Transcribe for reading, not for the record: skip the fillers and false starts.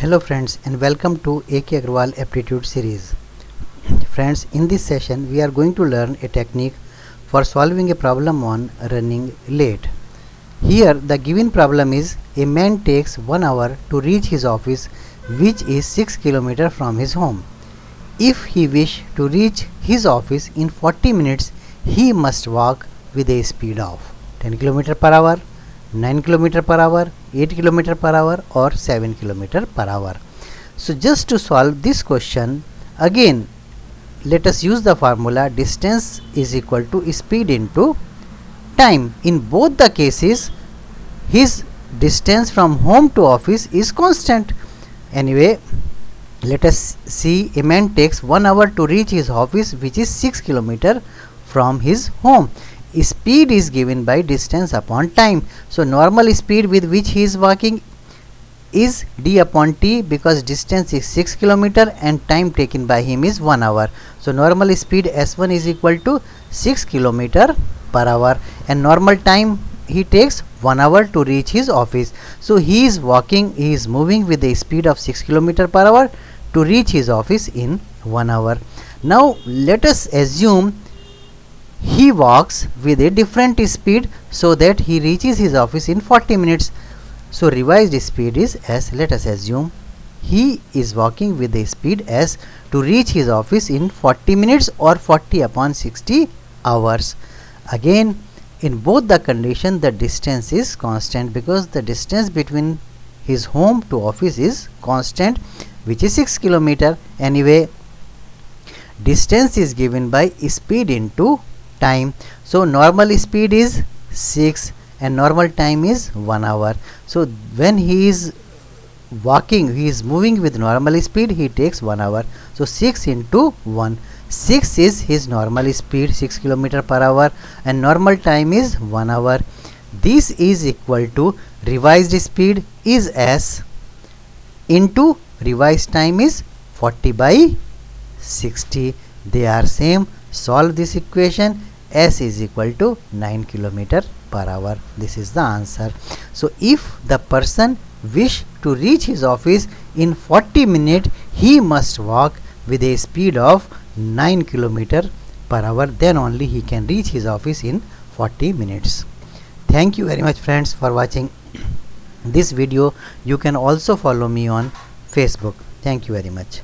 Hello friends and welcome to AK Agarwal Aptitude series. Friends, in this session we are going to learn a technique for solving a problem on running late. Here the given problem is a man takes 1 hour to reach his office, which is 6 km from his home. If he wish to reach his office in 40 minutes, he must walk with a speed of 10 km per hour, 9 km per hour, 8 km per hour or 7 km per hour. So just to solve this question, again let us use the formula distance is equal to speed into time. In both the cases his distance from home to office is constant. Anyway, let us see, a man takes 1 hour to reach his office, which is 6 km from his home. Speed is given by distance upon time. So normal speed with which he is walking is d upon t, because distance is 6 km and time taken by him is 1 hour. So normal speed s1 is equal to 6 km per hour and normal time he takes 1 hour to reach his office. So he is moving with a speed of 6 km per hour to reach his office in 1 hour. Now let us assume he walks with a different speed so that he reaches his office in 40 minutes. So revised speed is s. Let us assume he is walking with a speed s to reach his office in 40 minutes or 40 upon 60 hours. Again, in both the condition the distance is constant, because the distance between his home to office is constant, which is 6 km. Anyway, distance is given by speed into time. So normal speed is 6 and normal time is 1 hour. So when he is moving with normal speed, he takes 1 hour. So 6 into 1, 6 is his normal speed, 6 km per hour, and normal time is 1 hour. This is equal to revised speed is s into revised time is 40 by 60. They are same. Solve this equation. S is equal to 9 km per hour. This is the answer. So if the person wish to reach his office in 40 minutes, he must walk with a speed of 9 km per hour. Then only he can reach his office in 40 minutes. Thank you very much friends for watching this video. You can also follow me on Facebook. Thank you very much.